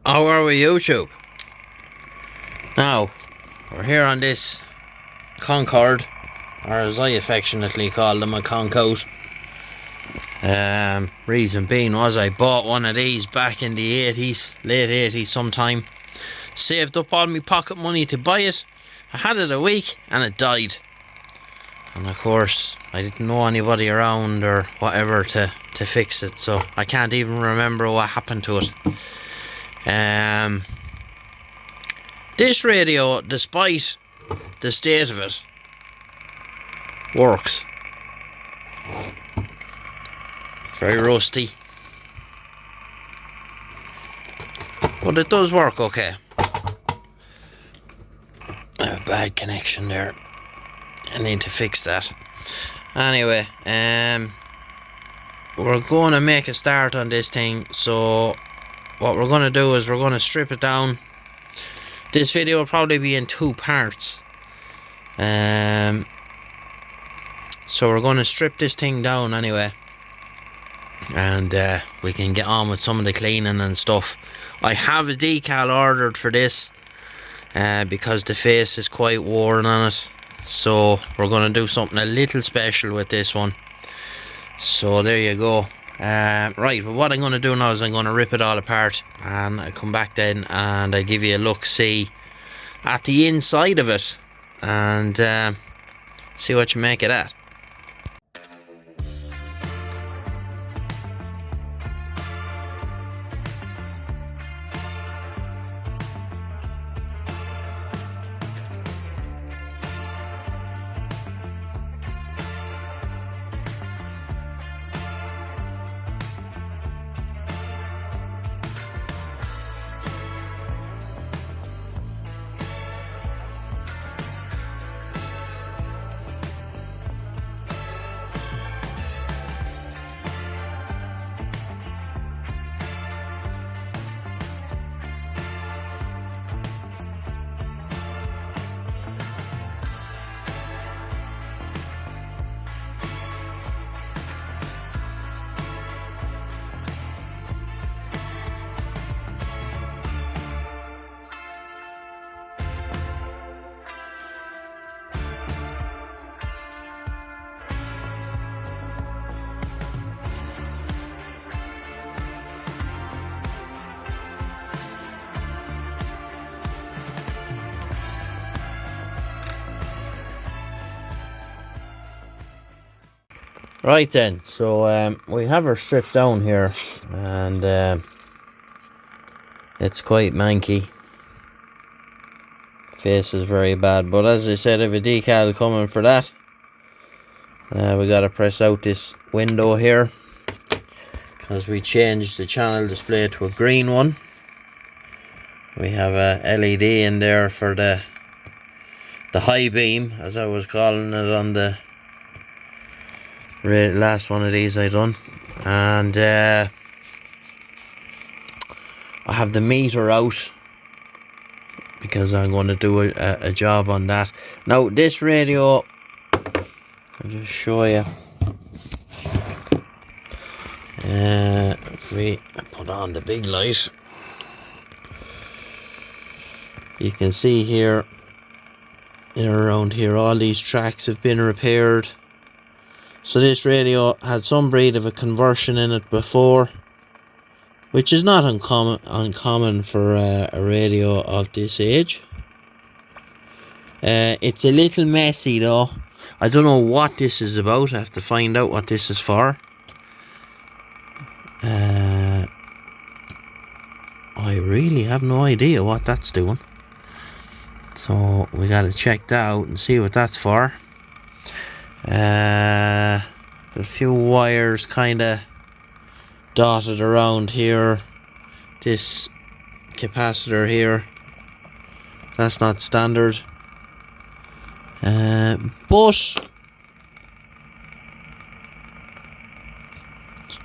How are we, YouTube? Now, we're here on this Concorde, or as I affectionately call them, a Concorde. Reason being was I bought one of these back in the 80s, late 80s sometime. Saved up all my pocket money to buy it. I had it a week and it died. And of course, I didn't know anybody around or whatever to fix it, so I can't even remember what happened to it. This radio, despite the state of it, works. Very rusty, but it does work okay. I have a bad connection there. I need to fix that. Anyway, we're going to make a start on this thing. So what we're going to do is we're going to strip it down. This video will probably be in 2 parts. So we're going to strip this thing down anyway, and we can get on with some of the cleaning and stuff. I have a decal ordered for this because the face is quite worn on it. So we're going to do something a little special with this one. So there you go. Right, well, what I'm going to do now is I'm going to rip it all apart, and I'll come back then and I'll give you a look-see at the inside of it, and see what you make of that. Right then, so we have her stripped down here, and it's quite manky. Face is very bad, but as I said, I have a decal coming for that. We gotta press out this window here because we changed the channel display to a green one. We have a LED in there for the high beam, as I was calling it on the last one of these I done, and I have the meter out because I'm going to do a job on that. Now this radio, I'll just show you. If we put on the big light, you can see here, in and around here, all these tracks have been repaired. So this radio had some breed of a conversion in it before, which is not uncommon for a radio of this age. It's a little messy though. I don't know what this is about. I have to find out what this is for. I really have no idea what that's doing. So we gotta check that out and see what that's for. There's a few wires kind of dotted around here. This capacitor here, that's not standard, but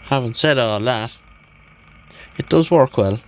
having said all that, it does work well.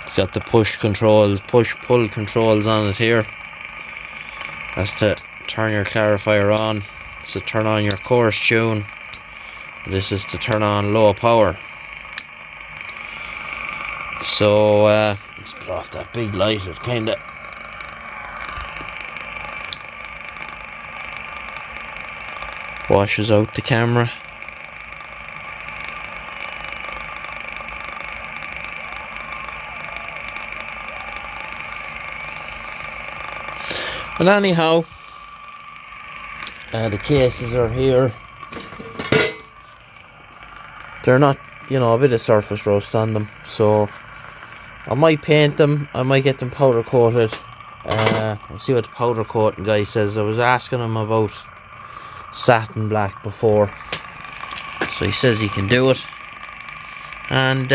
It's got the push-pull controls on it here. That's to turn your clarifier on It's to turn on your chorus tune. This is to turn on low power. So let's put off that big light. It kinda washes out the camera. But anyhow, the cases are here. They're not, a bit of surface rust on them, so I might paint them. I might get them powder coated. I'll see what the powder coating guy says. I was asking him about satin black before, so he says he can do it. And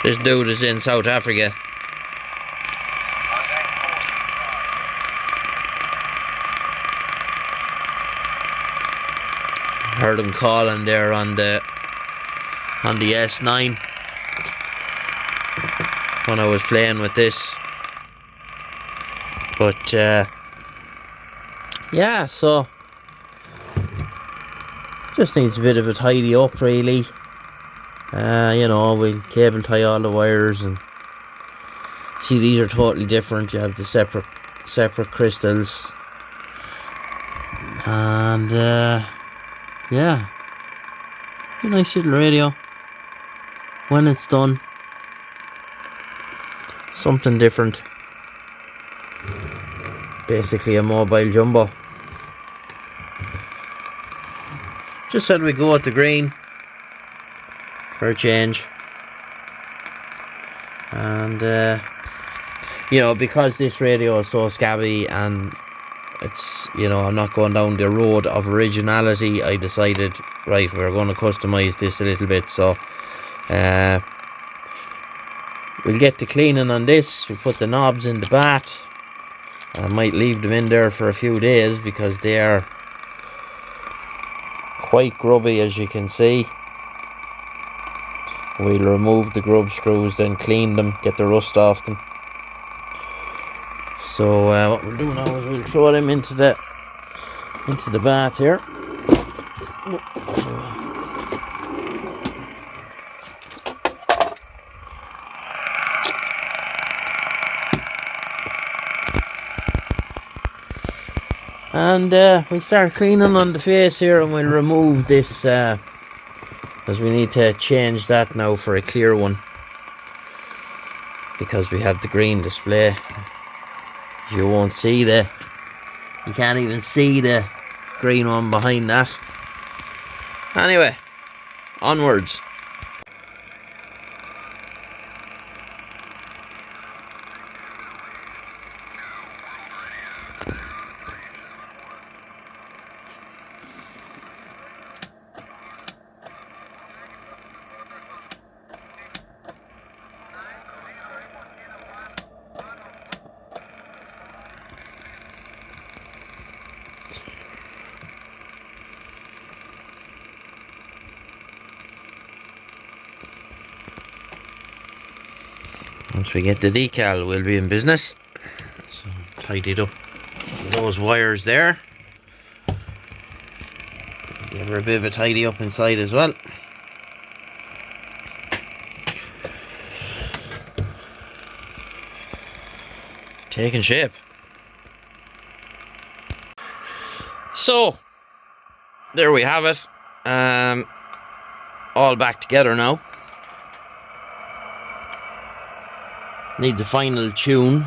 this dude is in South Africa. Heard him calling there on the S9 when I was playing with this. But yeah, so just needs a bit of a tidy up, really. We'll cable tie all the wires, and see, these are totally different. You have the separate crystals, and yeah, a nice little radio when it's done. Something different. Basically a mobile jumbo. Just said we go with the green for a change. And because this radio is so scabby and it's, I'm not going down the road of originality, I decided, right, we're going to customize this a little bit. So we'll get the cleaning on this. We'll put the knobs in the bath. I might leave them in there for a few days because they are quite grubby, as you can see. We'll remove the grub screws, then clean them, get the rust off them. So what we'll do now is we'll throw them into the bath here. And we'll start cleaning on the face here, and we'll remove this because we need to change that now for a clear one, because we have the green display. You won't see you can't even see the green one behind that. Anyway, onwards. Once we get the decal, we'll be in business. So tidied up those wires there. Give her a bit of a tidy up inside as well. Taking shape. So there we have it. All back together now. Needs a final tune.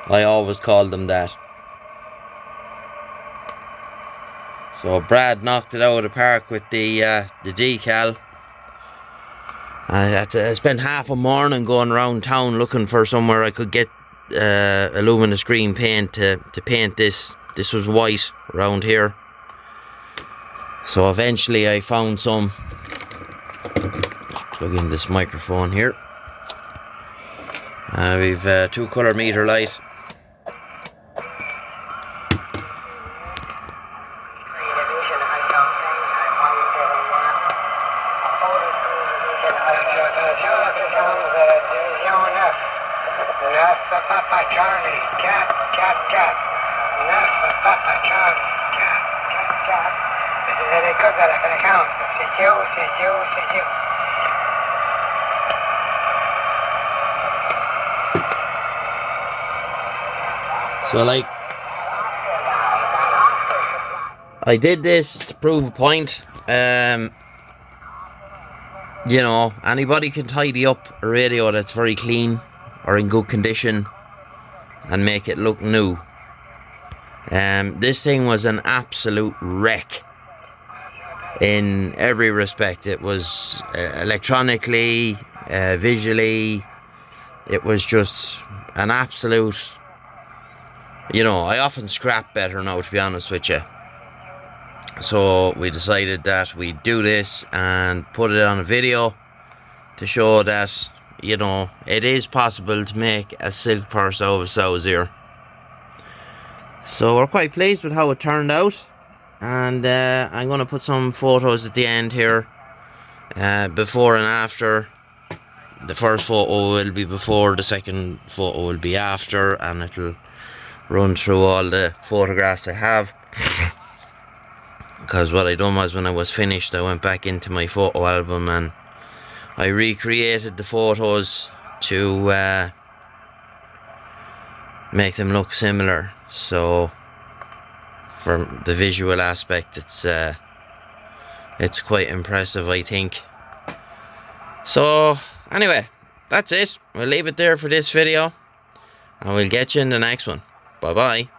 I always called them that. So Brad knocked it out of the park with the decal. I had to spend half a morning going around town looking for somewhere I could get luminous green paint to paint this. This was white around here, so eventually I found some Plug in this microphone here. We've 2 colour meter light. So like, I did this to prove a point. You know, anybody can tidy up a radio that's very clean or in good condition and make it look new. This thing was an absolute wreck in every respect. It was electronically, visually, it was just an absolute, you know, I often scrap better now, to be honest with you. So we decided that we'd do this and put it on a video to show that, you know, it is possible to make a silk purse out of a sow's ear. So we're quite pleased with how it turned out, and I'm going to put some photos at the end here, before and after. The first photo will be before, the second photo will be after, and it'll run through all the photographs I have. Because what I done was, when I was finished, I went back into my photo album and I recreated the photos to make them look similar. So from the visual aspect, it's quite impressive, I think. So anyway, that's it. We'll leave it there for this video, and we'll get you in the next one. Bye bye.